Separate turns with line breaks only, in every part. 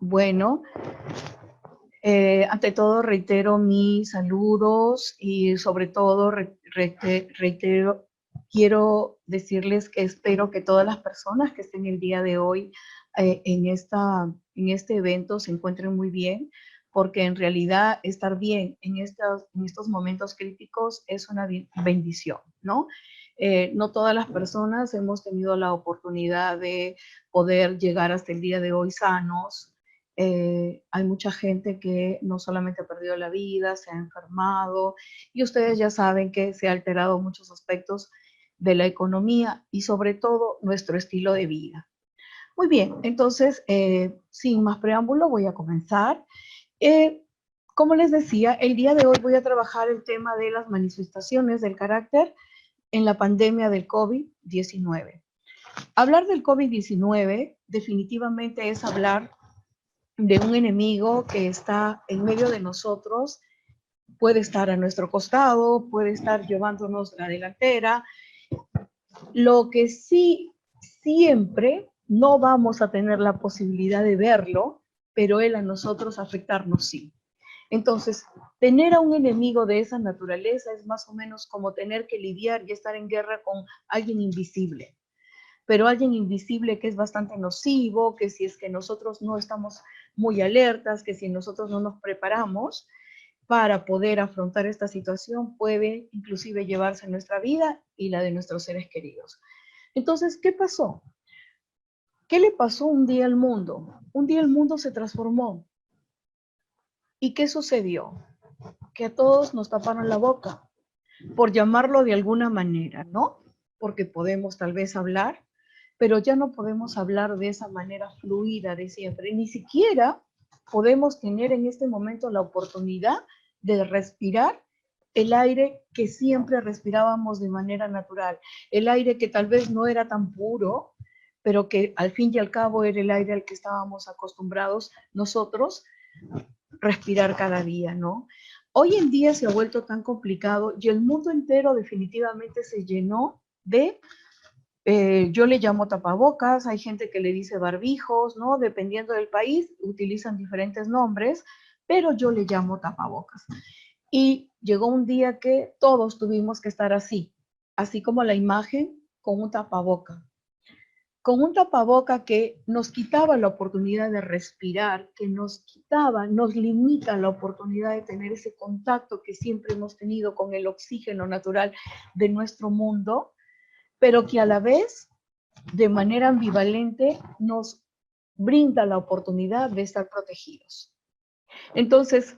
Bueno, ante todo reitero mis saludos y sobre todo quiero decirles que espero que todas las personas que estén el día de hoy en este evento se encuentren muy bien, porque en realidad estar bien en estos momentos críticos es una bendición, ¿no? No todas las personas hemos tenido la oportunidad de poder llegar hasta el día de hoy sanos. Hay mucha gente que no solamente ha perdido la vida, se ha enfermado, y ustedes ya saben que se ha alterado muchos aspectos de la economía y sobre todo nuestro estilo de vida. Muy bien, entonces, sin más preámbulo, voy a comenzar. Eh, como les decía, el día de hoy voy a trabajar el tema de las manifestaciones del carácter en la pandemia del COVID-19. Hablar del COVID-19 definitivamente es hablar de un enemigo que está en medio de nosotros, puede estar a nuestro costado, puede estar llevándonos la delantera. Lo que sí, siempre no vamos a tener la posibilidad de verlo, pero él a nosotros afectarnos sí. Entonces, tener a un enemigo de esa naturaleza es más o menos como tener que lidiar y estar en guerra con alguien invisible, pero alguien invisible que es bastante nocivo, que si es que nosotros no estamos muy alertas, que si nosotros no nos preparamos para poder afrontar esta situación, puede inclusive llevarse nuestra vida y la de nuestros seres queridos. Entonces, ¿qué pasó? ¿Qué le pasó un día al mundo? Un día el mundo se transformó. ¿Y qué sucedió? Que a todos nos taparon la boca, por llamarlo de alguna manera, ¿no? Porque podemos tal vez hablar, pero ya no podemos hablar de esa manera fluida de siempre. Ni siquiera podemos tener en este momento la oportunidad de respirar el aire que siempre respirábamos de manera natural, el aire que tal vez no era tan puro, pero que al fin y al cabo era el aire al que estábamos acostumbrados nosotros respirar cada día, ¿no? Hoy en día se ha vuelto tan complicado y el mundo entero definitivamente se llenó de, yo le llamo tapabocas, hay gente que le dice barbijos, ¿no? Dependiendo del país, utilizan diferentes nombres, pero yo le llamo tapabocas. Y llegó un día que todos tuvimos que estar así, así como la imagen con un tapaboca. Con un tapaboca que nos quitaba la oportunidad de respirar, que nos quitaba, nos limita la oportunidad de tener ese contacto que siempre hemos tenido con el oxígeno natural de nuestro mundo, pero que a la vez, de manera ambivalente, nos brinda la oportunidad de estar protegidos. Entonces,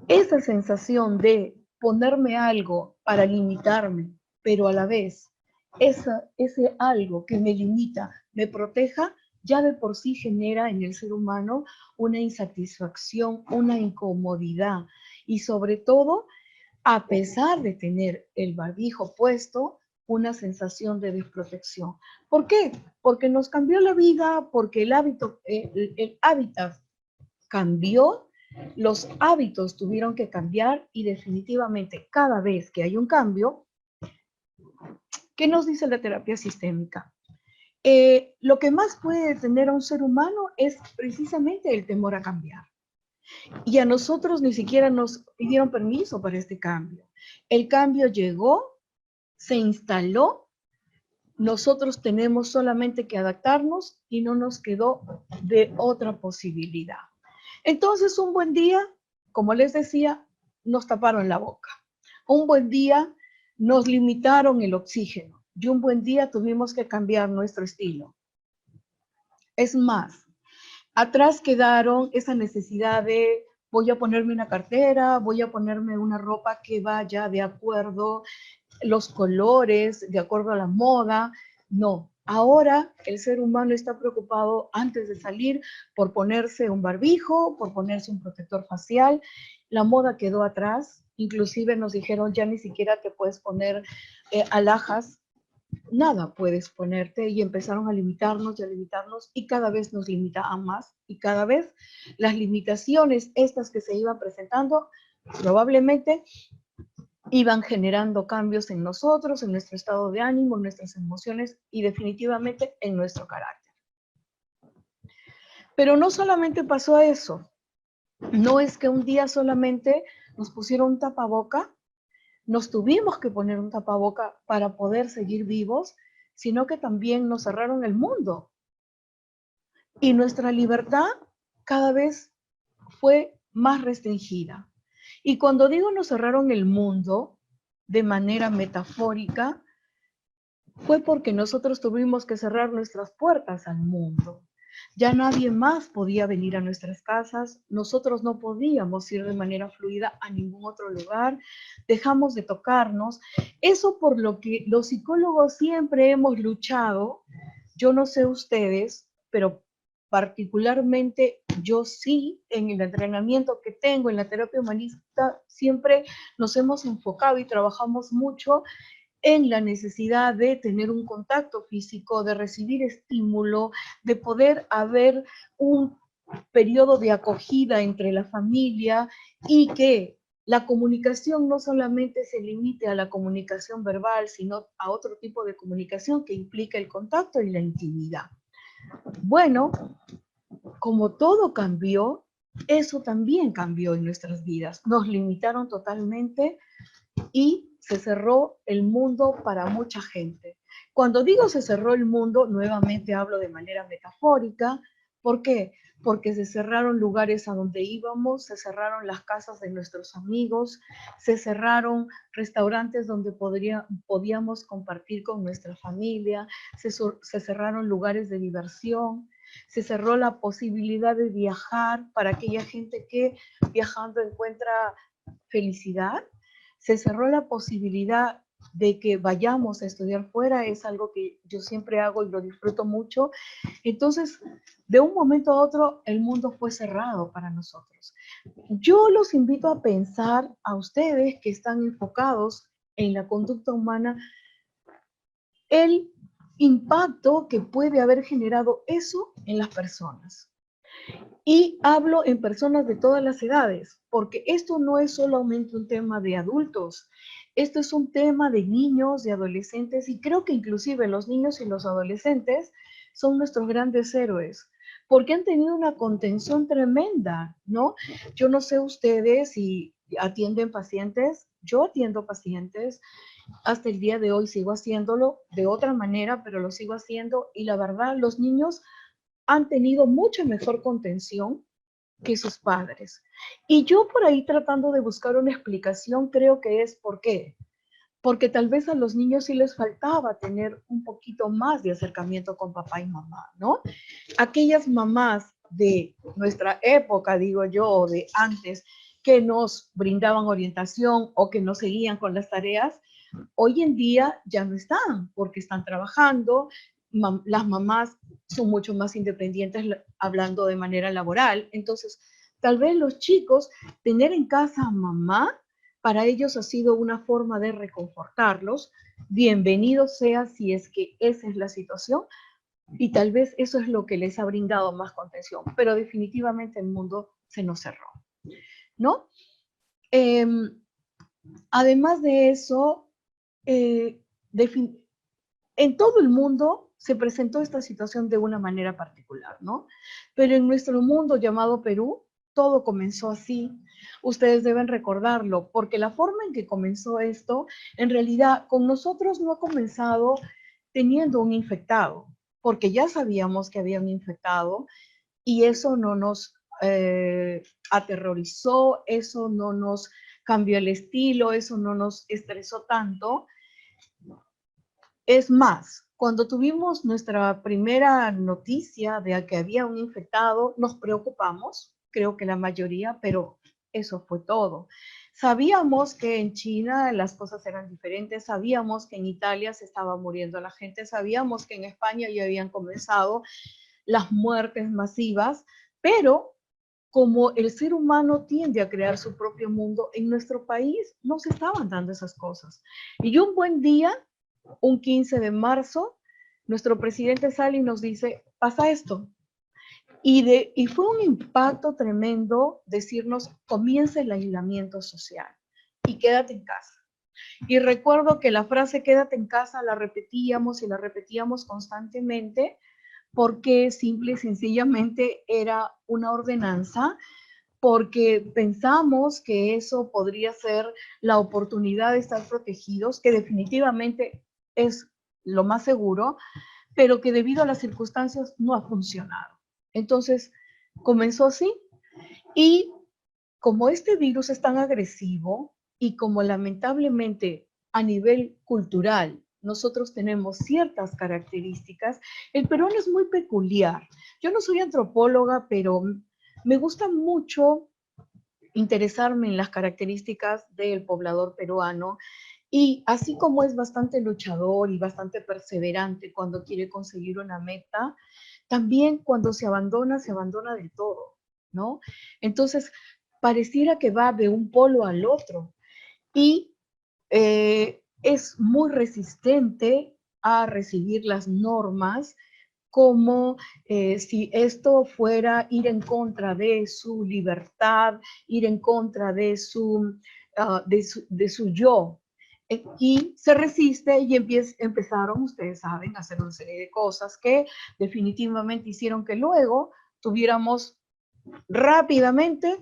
esa sensación de ponerme algo para limitarme, pero a la vez ese algo que me limita, me proteja, ya de por sí genera en el ser humano una insatisfacción, una incomodidad y sobre todo, a pesar de tener el barbijo puesto, una sensación de desprotección. ¿Por qué? Porque nos cambió la vida, porque el hábitat cambió, los hábitos tuvieron que cambiar y definitivamente cada vez que hay un cambio, ¿qué nos dice la terapia sistémica? Lo que más puede detener a un ser humano es precisamente el temor a cambiar. Y a nosotros ni siquiera nos pidieron permiso para este cambio. El cambio llegó, se instaló, nosotros tenemos solamente que adaptarnos y no nos quedó de otra posibilidad. Entonces, un buen día, como les decía, nos taparon la boca. Un buen día nos limitaron el oxígeno y un buen día tuvimos que cambiar nuestro estilo. Es más, atrás quedaron esa necesidad de voy a ponerme una cartera, voy a ponerme una ropa que vaya de acuerdo, los colores, de acuerdo a la moda. No, ahora el ser humano está preocupado antes de salir por ponerse un barbijo, por ponerse un protector facial. La moda quedó atrás, inclusive nos dijeron ya ni siquiera te puedes poner alhajas, nada puedes ponerte y empezaron a limitarnos y cada vez nos limitaban más y cada vez las limitaciones estas que se iban presentando probablemente iban generando cambios en nosotros, en nuestro estado de ánimo, en nuestras emociones y definitivamente en nuestro carácter. Pero no solamente pasó eso, no es que un día solamente nos pusieron un tapaboca, nos tuvimos que poner un tapaboca para poder seguir vivos, sino que también nos cerraron el mundo. Y nuestra libertad cada vez fue más restringida. Y cuando digo nos cerraron el mundo de manera metafórica, fue porque nosotros tuvimos que cerrar nuestras puertas al mundo. Ya nadie más podía venir a nuestras casas, nosotros no podíamos ir de manera fluida a ningún otro lugar, dejamos de tocarnos. Eso por lo que los psicólogos siempre hemos luchado, yo no sé ustedes, pero particularmente yo sí, en el entrenamiento que tengo, en la terapia humanista, siempre nos hemos enfocado y trabajamos mucho en la necesidad de tener un contacto físico, de recibir estímulo, de poder haber un periodo de acogida entre la familia y que la comunicación no solamente se limite a la comunicación verbal, sino a otro tipo de comunicación que implica el contacto y la intimidad. Bueno, como todo cambió, eso también cambió en nuestras vidas. Nos limitaron totalmente y se cerró el mundo para mucha gente. Cuando digo se cerró el mundo, nuevamente hablo de manera metafórica. ¿Por qué? Porque se cerraron lugares a donde íbamos, se cerraron las casas de nuestros amigos, se cerraron restaurantes donde podíamos compartir con nuestra familia, se cerraron lugares de diversión, se cerró la posibilidad de viajar para aquella gente que viajando encuentra felicidad, se cerró la posibilidad de que vayamos a estudiar fuera, es algo que yo siempre hago y lo disfruto mucho. Entonces, de un momento a otro, el mundo fue cerrado para nosotros. Yo los invito a pensar a ustedes que están enfocados en la conducta humana, el impacto que puede haber generado eso en las personas. Y hablo en personas de todas las edades, porque esto no es solamente un tema de adultos, esto es un tema de niños, de adolescentes, y creo que inclusive los niños y los adolescentes son nuestros grandes héroes, porque han tenido una contención tremenda, ¿no? Yo no sé ustedes si atienden pacientes, yo atiendo pacientes, hasta el día de hoy sigo haciéndolo de otra manera, pero lo sigo haciendo, y la verdad, los niños han tenido mucha mejor contención que sus padres. Y yo por ahí tratando de buscar una explicación, creo que es ¿por qué? Porque tal vez a los niños sí les faltaba tener un poquito más de acercamiento con papá y mamá, ¿no? Aquellas mamás de nuestra época, digo yo, o de antes, que nos brindaban orientación o que nos seguían con las tareas, hoy en día ya no están, porque están trabajando, las mamás son mucho más independientes hablando de manera laboral, entonces tal vez los chicos tener en casa a mamá, para ellos ha sido una forma de reconfortarlos, bienvenido sea si es que esa es la situación, y tal vez eso es lo que les ha brindado más contención, pero definitivamente el mundo se nos cerró, ¿no? Eh, Además de eso, eh, en todo el mundo se presentó esta situación de una manera particular, ¿no? Pero en nuestro mundo llamado Perú, todo comenzó así. Ustedes deben recordarlo, porque la forma en que comenzó esto, en realidad con nosotros no ha comenzado teniendo un infectado, porque ya sabíamos que había un infectado y eso no nos aterrorizó, eso no nos cambió el estilo, eso no nos estresó tanto. Es más, cuando tuvimos nuestra primera noticia de que había un infectado, nos preocupamos, creo que la mayoría, pero eso fue todo. Sabíamos que en China las cosas eran diferentes, sabíamos que en Italia se estaba muriendo la gente, sabíamos que en España ya habían comenzado las muertes masivas, pero como el ser humano tiende a crear su propio mundo, en nuestro país no se estaban dando esas cosas. Y un buen día, un 15 de marzo, nuestro presidente sale y nos dice, pasa esto. Y fue un impacto tremendo decirnos, comienza el aislamiento social y quédate en casa. Y recuerdo que la frase quédate en casa la repetíamos y la repetíamos constantemente porque simple y sencillamente era una ordenanza, porque pensamos que eso podría ser la oportunidad de estar protegidos, que definitivamente es lo más seguro, pero que debido a las circunstancias no ha funcionado. Entonces, comenzó así y como este virus es tan agresivo y como lamentablemente a nivel cultural nosotros tenemos ciertas características, el peruano es muy peculiar. Yo no soy antropóloga, pero me gusta mucho interesarme en las características del poblador peruano y así como es bastante luchador y bastante perseverante cuando quiere conseguir una meta, también cuando se abandona del todo, ¿no? Entonces, pareciera que va de un polo al otro y es muy resistente a recibir las normas como si esto fuera ir en contra de su libertad, ir en contra de su yo. Y se resiste y empezaron, ustedes saben, a hacer una serie de cosas que definitivamente hicieron que luego tuviéramos rápidamente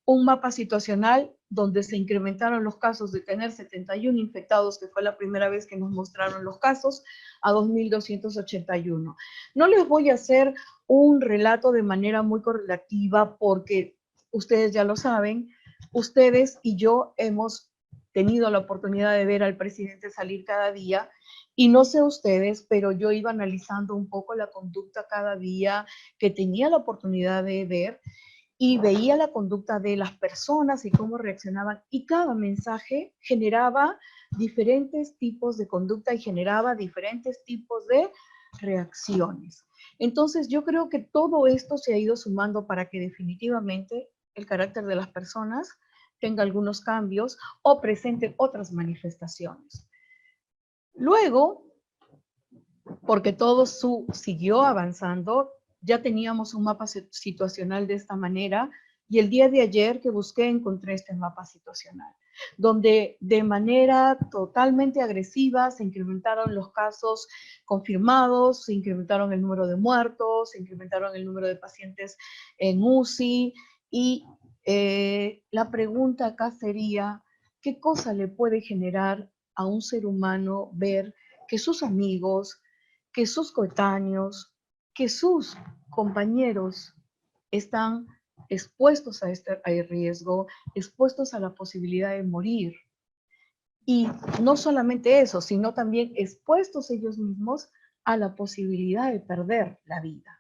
un mapa situacional donde se incrementaron los casos de tener 71 infectados, que fue la primera vez que nos mostraron los casos, a 2.281. No les voy a hacer un relato de manera muy correlativa porque ustedes ya lo saben, ustedes y yo hemos tenido la oportunidad de ver al presidente salir cada día y no sé ustedes, pero yo iba analizando un poco la conducta cada día que tenía la oportunidad de ver y veía la conducta de las personas y cómo reaccionaban y cada mensaje generaba diferentes tipos de conducta y generaba diferentes tipos de reacciones. Entonces yo creo que todo esto se ha ido sumando para que definitivamente el carácter de las personas tenga algunos cambios o presente otras manifestaciones. Luego, porque todo siguió avanzando, ya teníamos un mapa situacional de esta manera y el día de ayer que busqué encontré este mapa situacional, donde de manera totalmente agresiva se incrementaron los casos confirmados, se incrementaron el número de muertos, se incrementaron el número de pacientes en UCI y la pregunta acá sería, ¿qué cosa le puede generar a un ser humano ver que sus amigos, que sus coetáneos, que sus compañeros están expuestos a este riesgo, expuestos a la posibilidad de morir? Y no solamente eso, sino también expuestos ellos mismos a la posibilidad de perder la vida.